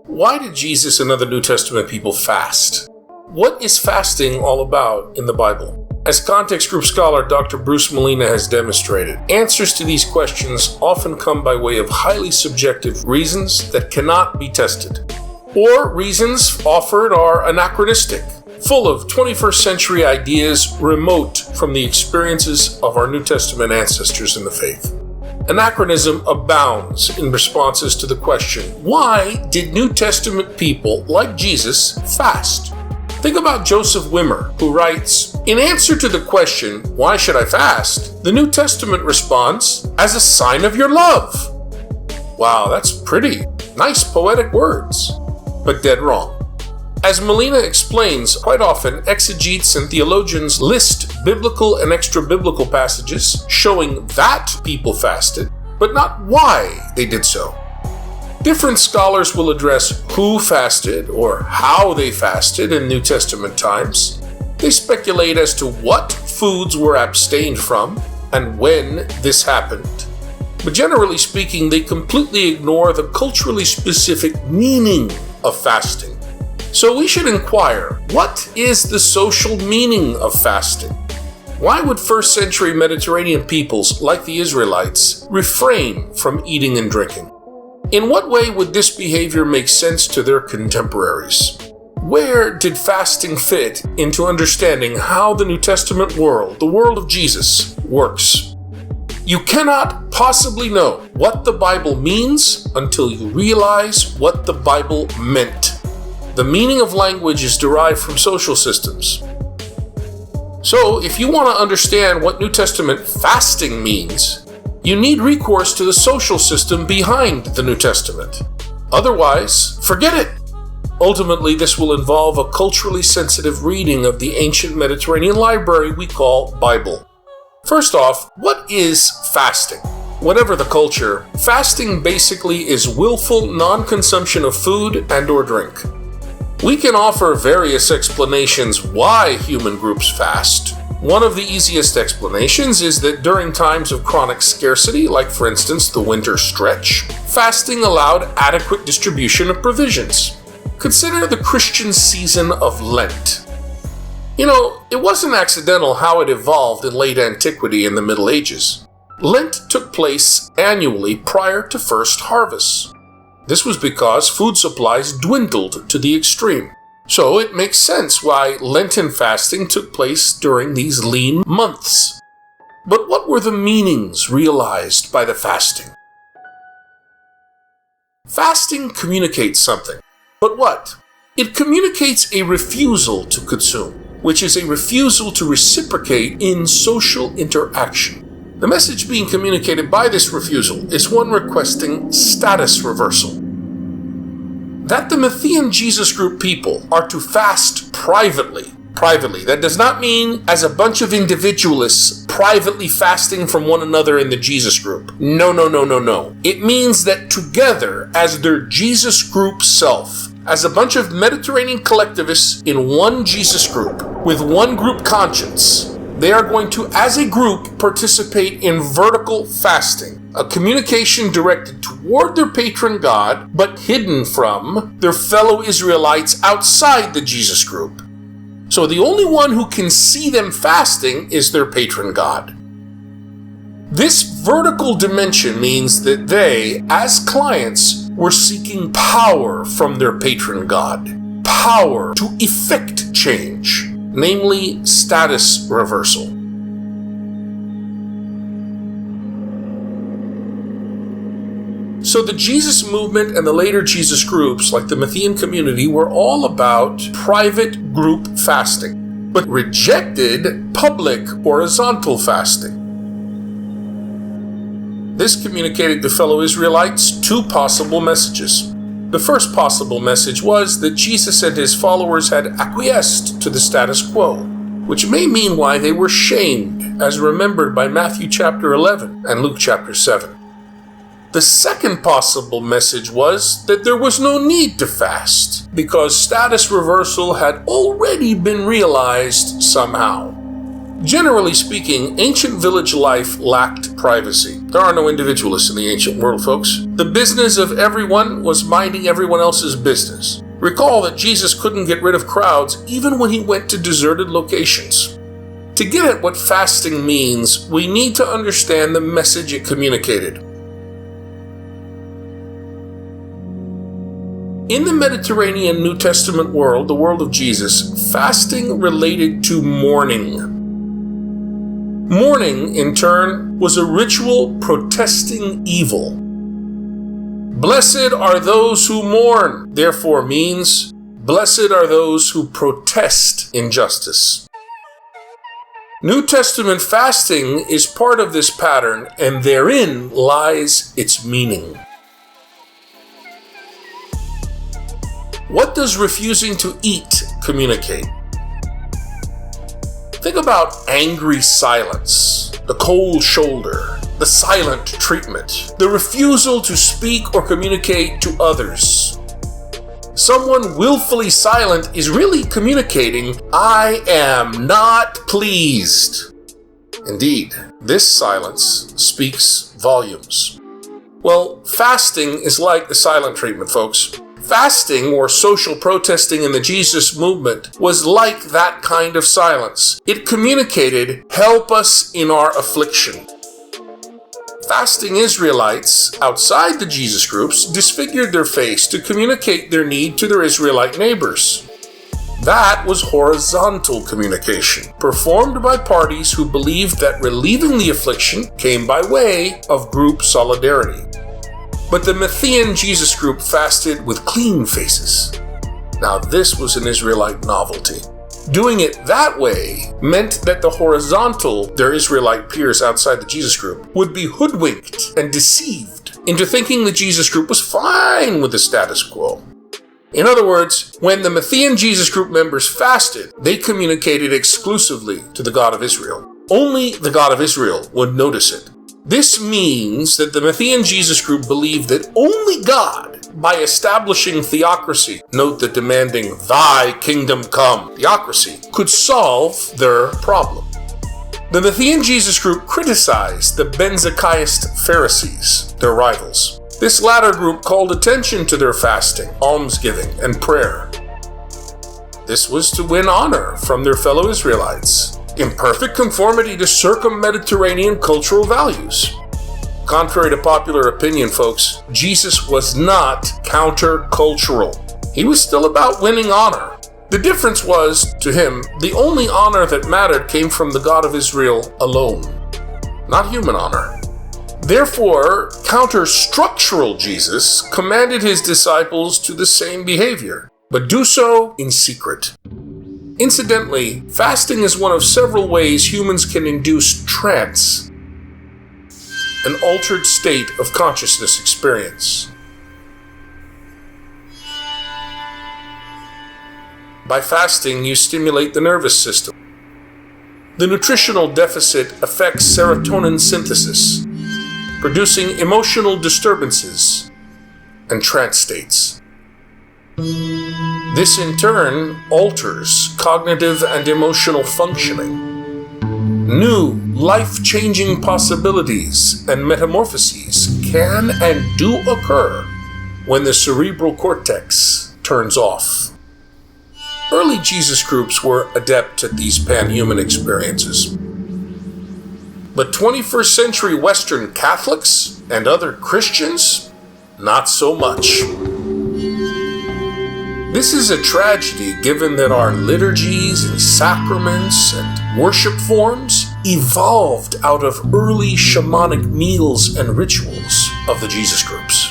Why did Jesus and other New Testament people fast? What is fasting all about in the Bible? As context group scholar Dr. Bruce Molina has demonstrated, answers to these questions often come by way of highly subjective reasons that cannot be tested. Or reasons offered are anachronistic, full of 21st century ideas remote from the experiences of our New Testament ancestors in the faith. Anachronism abounds in responses to the question, why did New Testament people like Jesus fast? Think about Joseph Wimmer, who writes, in answer to the question, why should I fast? The New Testament responds, as a sign of your love. Wow, that's pretty. Nice poetic words, but dead wrong. As Molina explains, quite often exegetes and theologians list biblical and extra-biblical passages showing that people fasted, but not why they did so. Different scholars will address who fasted or how they fasted in New Testament times. They speculate as to what foods were abstained from and when this happened. But generally speaking, they completely ignore the culturally specific meaning of fasting. So we should inquire, what is the social meaning of fasting? Why would first century Mediterranean peoples, like the Israelites, refrain from eating and drinking? In what way would this behavior make sense to their contemporaries? Where did fasting fit into understanding how the New Testament world, the world of Jesus, works? You cannot possibly know what the Bible means until you realize what the Bible meant. The meaning of language is derived from social systems. So, if you want to understand what New Testament fasting means, you need recourse to the social system behind the New Testament. Otherwise, forget it. Ultimately, this will involve a culturally sensitive reading of the ancient Mediterranean library we call Bible. First off, what is fasting? Whatever the culture, fasting basically is willful non-consumption of food and or drink. We can offer various explanations why human groups fast. One of the easiest explanations is that during times of chronic scarcity, like for instance the winter stretch, fasting allowed adequate distribution of provisions. Consider the Christian season of Lent. It wasn't accidental how it evolved in late antiquity and the Middle Ages. Lent took place annually prior to first harvest. This was because food supplies dwindled to the extreme. So it makes sense why Lenten fasting took place during these lean months. But what were the meanings realized by the fasting? Fasting communicates something. But what? It communicates a refusal to consume, which is a refusal to reciprocate in social interaction. The message being communicated by this refusal is one requesting status reversal. That the Matthean Jesus group people are to fast privately. That does not mean as a bunch of individualists privately fasting from one another in the Jesus group. No. It means that together as their Jesus group self, as a bunch of Mediterranean collectivists in one Jesus group, with one group conscience, they are going to, as a group, participate in vertical fasting, a communication directed toward their patron God, but hidden from their fellow Israelites outside the Jesus group. So the only one who can see them fasting is their patron God. This vertical dimension means that they, as clients, were seeking power from their patron God, power to effect change, namely status reversal. So the Jesus movement and the later Jesus groups, like the Matthean community, were all about private group fasting, but rejected public horizontal fasting. This communicated to fellow Israelites two possible messages. The first possible message was that Jesus and his followers had acquiesced to the status quo, which may mean why they were shamed, as remembered by Matthew chapter 11 and Luke chapter 7. The second possible message was that there was no need to fast, because status reversal had already been realized somehow. Generally speaking, ancient village life lacked privacy. There are no individualists in the ancient world, folks. The business of everyone was minding everyone else's business. Recall that Jesus couldn't get rid of crowds even when he went to deserted locations. To get at what fasting means, we need to understand the message it communicated. In the Mediterranean New Testament world, the world of Jesus, fasting related to mourning. Mourning, in turn, was a ritual protesting evil. Blessed are those who mourn, therefore means, blessed are those who protest injustice. New Testament fasting is part of this pattern, and therein lies its meaning. What does refusing to eat communicate? Think about angry silence, the cold shoulder, the silent treatment, the refusal to speak or communicate to others. Someone willfully silent is really communicating, I am not pleased. Indeed, this silence speaks volumes. Well, fasting is like the silent treatment, folks. Fasting, or social protesting in the Jesus movement, was like that kind of silence. It communicated, help us in our affliction. Fasting Israelites outside the Jesus groups disfigured their face to communicate their need to their Israelite neighbors. That was horizontal communication, performed by parties who believed that relieving the affliction came by way of group solidarity. But the Matthean Jesus group fasted with clean faces. Now this was an Israelite novelty. Doing it that way meant that the horizontal, their Israelite peers outside the Jesus group, would be hoodwinked and deceived into thinking the Jesus group was fine with the status quo. In other words, when the Matthean Jesus group members fasted, they communicated exclusively to the God of Israel. Only the God of Israel would notice it. This means that the Matthean Jesus group believed that only God, by establishing theocracy, note the demanding thy kingdom come theocracy, could solve their problem. The Matthean Jesus group criticized the Benzachaist Pharisees, their rivals. This latter group called attention to their fasting, almsgiving, and prayer. This was to win honor from their fellow Israelites, in perfect conformity to circum-Mediterranean cultural values. Contrary to popular opinion, folks, Jesus was not counter-cultural. He was still about winning honor. The difference was, to him, the only honor that mattered came from the God of Israel alone, not human honor. Therefore, counter-structural Jesus commanded his disciples to the same behavior, but do so in secret. Incidentally, fasting is one of several ways humans can induce trance, an altered state of consciousness experience. By fasting, you stimulate the nervous system. The nutritional deficit affects serotonin synthesis, producing emotional disturbances and trance states. This in turn alters cognitive and emotional functioning. New, life-changing possibilities and metamorphoses can and do occur when the cerebral cortex turns off. Early Jesus groups were adept at these pan-human experiences. But 21st century Western Catholics and other Christians, not so much. This is a tragedy given that our liturgies and sacraments and worship forms evolved out of early shamanic meals and rituals of the Jesus groups.